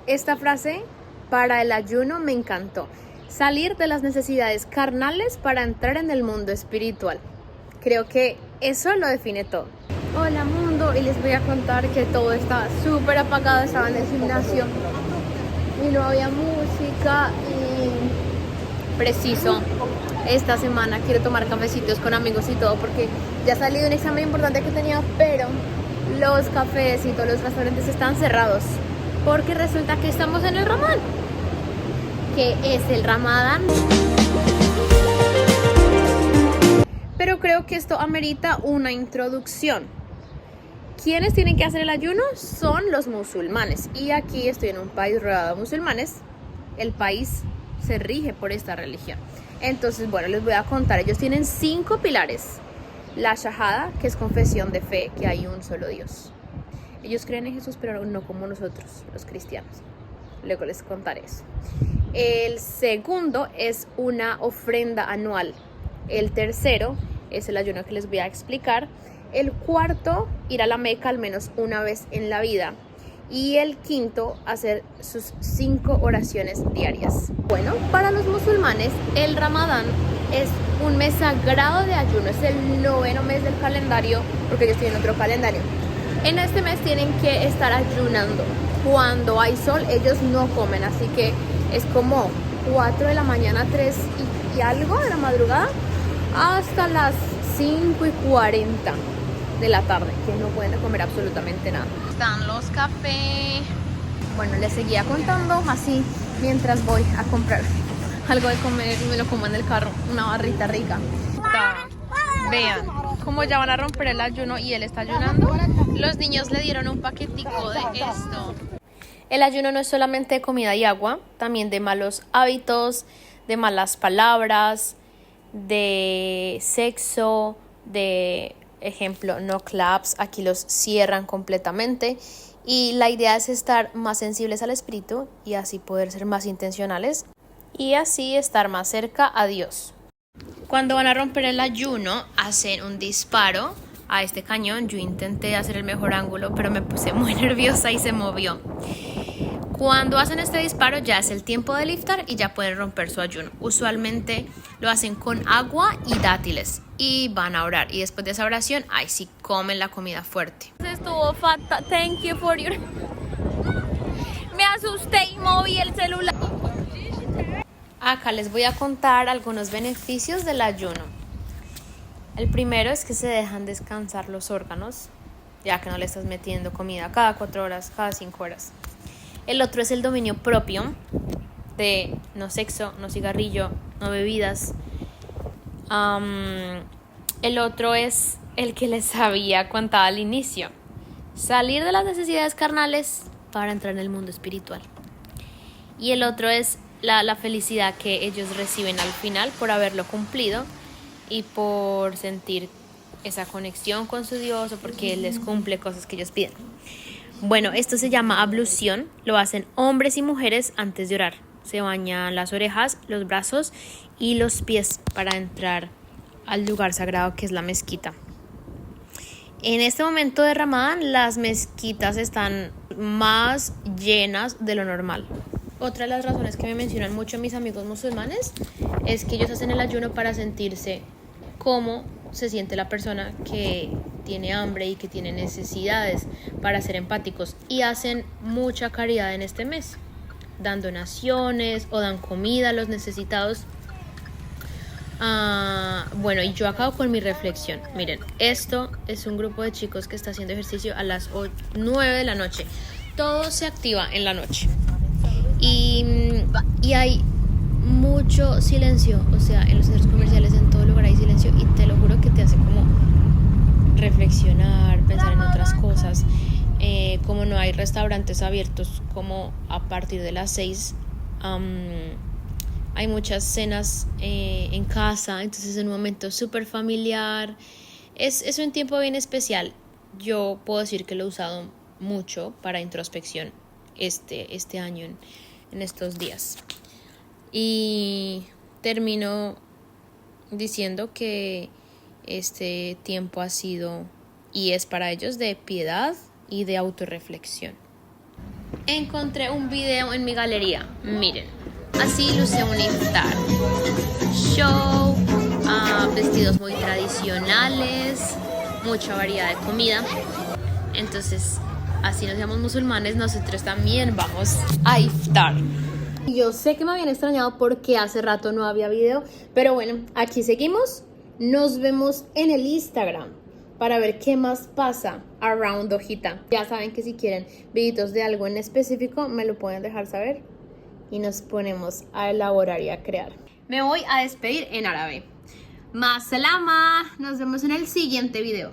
Esta frase para el ayuno me encantó. Salir de las necesidades carnales para entrar en el mundo espiritual. Creo que eso lo define todo. Hola mundo, y les voy a contar que todo está súper apagado. Estaba en el gimnasio y no había música y preciso. Esta semana quiero tomar cafecitos con amigos y todo porque ya salí de un examen importante que tenía, pero los cafés y todos los restaurantes están cerrados porque resulta que estamos en el Ramadán. ¿Qué es el Ramadán? Pero creo que esto amerita una introducción. ¿Quiénes tienen que hacer el ayuno? Son los musulmanes. Y aquí estoy en un país rodeado de musulmanes. El país se rige por esta religión. Entonces, bueno, les voy a contar. Ellos tienen 5 pilares. La shahada, que es confesión de fe, que hay un solo Dios. Ellos creen en Jesús, pero no como nosotros, los cristianos. Luego les contaré eso. El segundo es una ofrenda anual. El tercero es el ayuno que les voy a explicar. El cuarto, ir a la Meca al menos una vez en la vida. Y el quinto, hacer sus 5 oraciones diarias. Bueno, para los musulmanes, el Ramadán es un mes sagrado de ayuno. Es el 9º mes del calendario, porque ellos tienen otro calendario. En este mes tienen que estar ayunando. Cuando hay sol, ellos no comen, así que es como 4 de la mañana, 3 y algo de la madrugada, hasta las 5:40 de la tarde, que no pueden comer absolutamente nada. Están los cafés. Bueno, les seguía contando así mientras voy a comprar algo de comer y me lo como en el carro, una barrita rica. Vean cómo ya van a romper el ayuno y él está ayunando. Los niños le dieron un paquetico de esto. El ayuno no es solamente de comida y agua, también de malos hábitos, de malas palabras, de sexo, de ejemplo, no claps, aquí los cierran completamente. Y la idea es estar más sensibles al espíritu y así poder ser más intencionales y así estar más cerca a Dios. Cuando van a romper el ayuno, hacen un disparo a este cañón. Yo intenté hacer el mejor ángulo, pero me puse muy nerviosa y se movió. Cuando hacen este disparo ya es el tiempo del iftar y ya pueden romper su ayuno. Usualmente lo hacen con agua y dátiles y van a orar. Y después de esa oración, ahí sí comen la comida fuerte. Estuvo fatal. Thank you for your... Me asusté y moví el celular. Acá les voy a contar algunos beneficios del ayuno. El primero es que se dejan descansar los órganos, ya que no le estás metiendo comida cada 4 horas, cada 5 horas. El otro es el dominio propio de no sexo, no cigarrillo, no bebidas. El otro es el que les había contado al inicio. Salir de las necesidades carnales para entrar en el mundo espiritual. Y el otro es la felicidad que ellos reciben al final por haberlo cumplido y por sentir esa conexión con su Dios o porque Él les cumple cosas que ellos piden. Bueno, esto se llama ablución, lo hacen hombres y mujeres antes de orar. Se bañan las orejas, los brazos y los pies para entrar al lugar sagrado que es la mezquita. En este momento de Ramadán, las mezquitas están más llenas de lo normal. Otra de las razones que me mencionan mucho mis amigos musulmanes es que ellos hacen el ayuno para sentirse cómo se siente la persona que tiene hambre y que tiene necesidades, para ser empáticos, y hacen mucha caridad en este mes, dan donaciones o dan comida a los necesitados. Bueno, y yo acabo con mi reflexión. Miren, esto es un grupo de chicos que está haciendo ejercicio a las 9 de la noche. Todo se activa en la noche y hay mucho silencio, o sea, en los centros comerciales, en todo lugar hay silencio, y te lo juro que te hace como reflexionar, pensar en otras cosas. Como no hay restaurantes abiertos como a partir de las 6, hay muchas cenas en casa, entonces es un momento súper familiar. Es un tiempo bien especial. Yo puedo decir que lo he usado mucho para introspección este año, en estos días. Y termino diciendo que este tiempo ha sido y es para ellos de piedad y de autorreflexión. Encontré un video en mi galería. Miren, así luce un iftar. Show, vestidos muy tradicionales, mucha variedad de comida. Entonces, así nos llamamos musulmanes, nosotros también vamos a iftar. Yo sé que me habían extrañado porque hace rato no había video, pero bueno, aquí seguimos. Nos vemos en el Instagram para ver qué más pasa around Hojita. Ya saben que si quieren videitos de algo en específico, me lo pueden dejar saber y nos ponemos a elaborar y a crear. Me voy a despedir en árabe. Ma salama, nos vemos en el siguiente video.